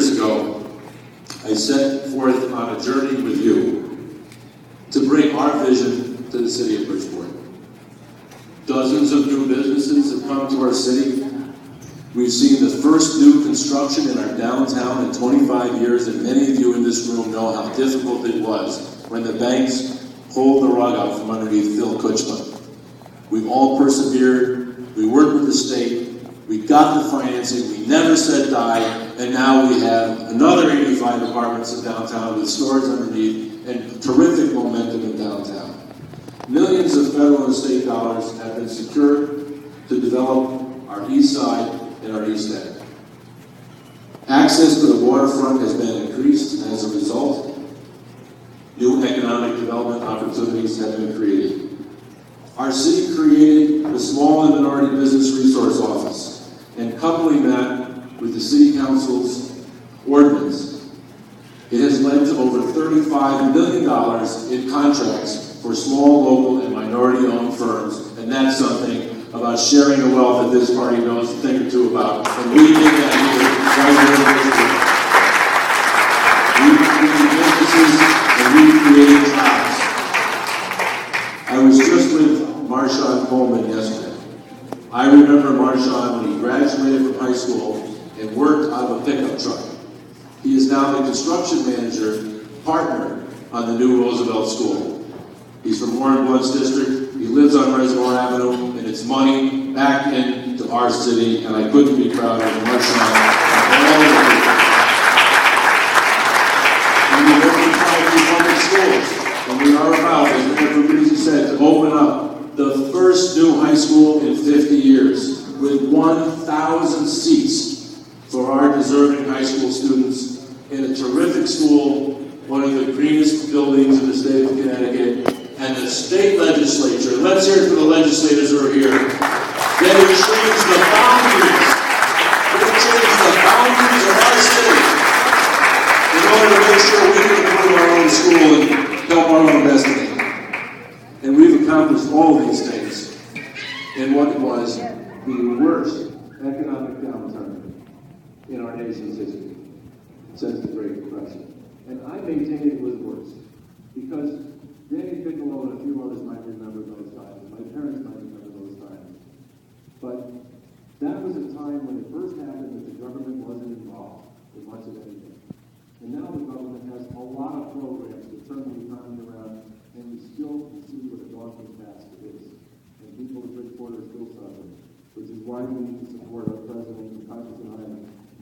years ago, I set forth on a journey with you to bring our vision to the city of Bridgeport. Dozens of new businesses have come to our city. We've seen the first new construction in our downtown in 25 years, and many of you in this room know how difficult it was when the banks pulled the rug out from underneath Phil Kuchma. We've all persevered. We worked with the state. We got the financing. We never said die, and now we have another 85 apartments in downtown with stores underneath and terrific momentum in downtown. Millions of federal and state dollars have been secured to develop our east side and our east end. Access to the waterfront has been increased, and as a result, new economic development opportunities have been created. Our city created the Small and Minority Business Resource Office, and coupling that with the City Council's ordinance, it has led to over $35 million in contracts for small, local, and minority-owned firms, and that's something about sharing the wealth that this party knows a thing or two about, and we did that here, right here in Bridgeport. We created businesses, and we created jobs. I was just with Marshawn Coleman yesterday. I remember Marshawn when he graduated from high school and worked out of a pickup truck. He is now the construction manager, partner on the new Roosevelt School. He's from Warren Blood's district. He lives on Reservoir Avenue, and it's money back into our city, and I couldn't be prouder of Marshawn and all of you. And we're working trying to do public schools, and we are about, as Reverend Breezy said, to open up the first new high school in 50 years with 1,000 seats for our deserving high school students in a terrific school, one of the greenest buildings in the state of Connecticut, and the state legislature. Let's hear it for the legislators who are here. They have changed the boundaries. They've changed the boundaries of our city in order to make sure we can improve our own school and help our own destiny. And we've accomplished all these things in what was the worst economic downturn in our nation's history since the Great Depression. And I maintain it was worse because Danny Piccolo and a few others might remember those times. My parents might remember those times. But that was a time when it first happened that the government wasn't involved in much of anything. And now the government has a lot of programs to turn the economy around, and we still see what a daunting task it is. And people in Bridgeport are still suffering, which is why we need to support our president and Congress and I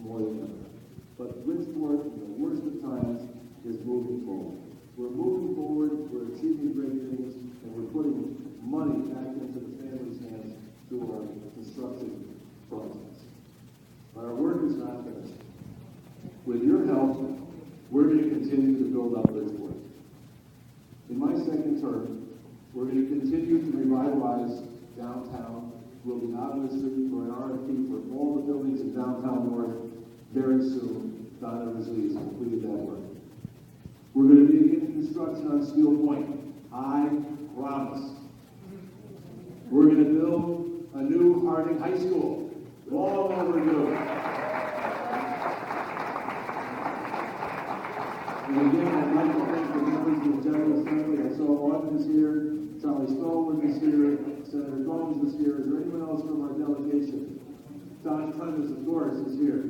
more than ever. But Bridgeport, in the worst of times, is moving forward. We're moving forward, we're achieving great things, and we're putting money back into the family's hands through our construction projects. But our work is not finished. With your help, we're going to continue to build up Bridgeport. In my second term, we're going to continue to revitalize downtown. We'll be out of the city for an RFP for all the buildings in downtown North very soon. Donna Risley has completed that work. We're going to begin construction on Steel Point. I promise. We're going to build a new Harding High School. Long overdue. And again, I'd like to thank the members of the General Assembly. I saw Auden is here, Charlie Stallman is here, Senator Gomes is here. Is there anyone else from our delegation? Don Clemens, of course, is here.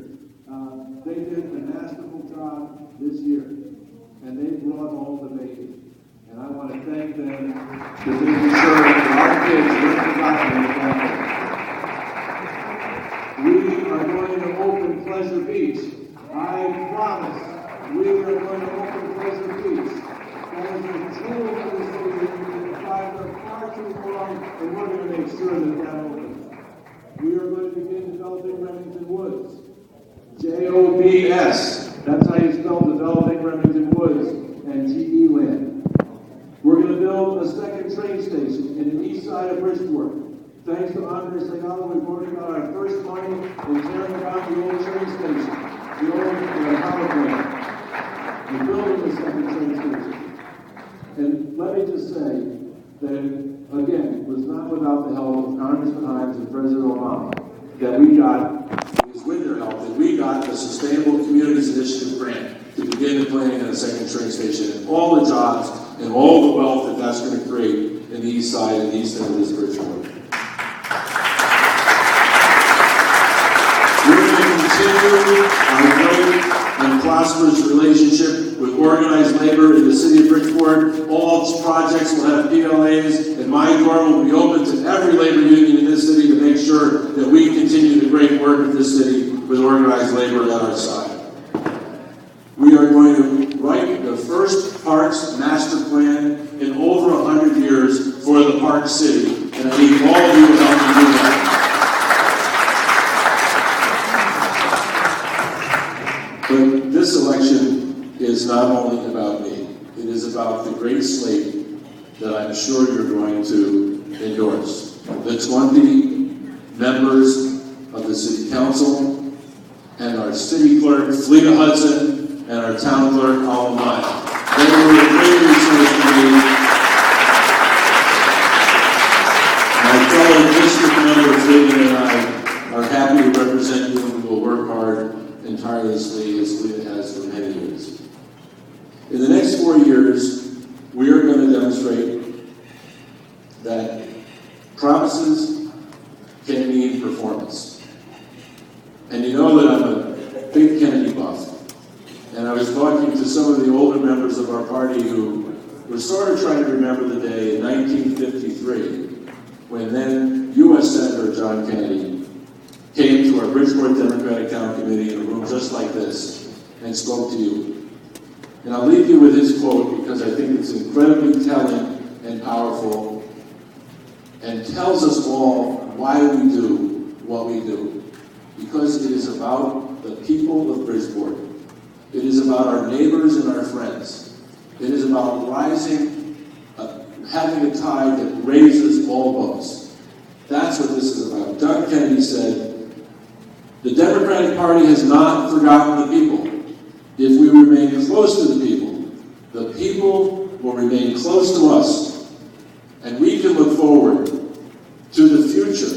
They did a masterful job this year, and they brought home the baby. And I want to thank them for making sure that our kids weren't forgotten. We are going to open Pleasure Beach. I promise. We are going to open Pleasure Beach. That is a jewel for the city. We've been fighting for far too long, and we're going to make sure that that opens. We are going to begin developing Remington Woods. Jobs. That's how you spell developing Remington Woods and GE Land. We're going to build a second train station in the east side of Bridgeport. Thanks to Andre Segala, we've already got our first money in tearing down the old train station, the old power plant. We're building the second train station. And let me just say that it, again, was not without the help of Congressman Himes and President Obama that we got, it was with their help, that we got the Sustainable Communities Initiative grant to begin the planning on a second train station, and all the jobs and all the wealth that that's going to create in the east side and the east end of this Bridgeport. We're going to continue our great and prosperous relationship with organized labor in the city of Bridgeport. All projects will have PLAs, and my door will be open to every labor union in this city to make sure that we continue the great work of this city with organized labor at our side. We are going to write the first parks master plan in over 100 years for the Park City, and I need all of you to help me do that. But this election is not only about me. It is about the great slate that I'm sure you're going to endorse. The 20 members of the City Council, and our City Clerk, Fleta Hudson, and our Town Clerk, Alma Maya. They were a great resource for me. My fellow district member, Fleta, and I are happy to represent you, and we will work hard and tirelessly as Fleta has for many years. In the next 4 years, we are going to demonstrate that promises can mean performance. And you know that I'm a big Kennedy buff. And I was talking to some of the older members of our party who were sort of trying to remember the day in 1953 when then U.S. Senator John Kennedy came to our Bridgeport Democratic Town Committee in a room just like this and spoke to you. And I'll leave you with his quote because I think it's incredibly telling and powerful and tells us all why we do what we do. Because it is about the people of Bridgeport. It is about our neighbors and our friends. It is about rising, having a tide that raises all boats. That's what this is about. John Kennedy said, "The Democratic Party has not forgotten the people. If we remain close to the people will remain close to us, and we can look forward to the future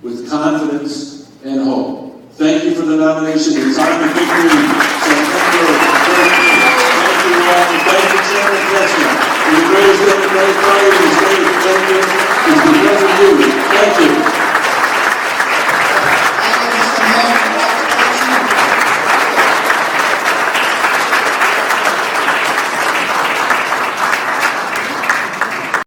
with confidence and hope." Thank you for the nomination. It's time to victory.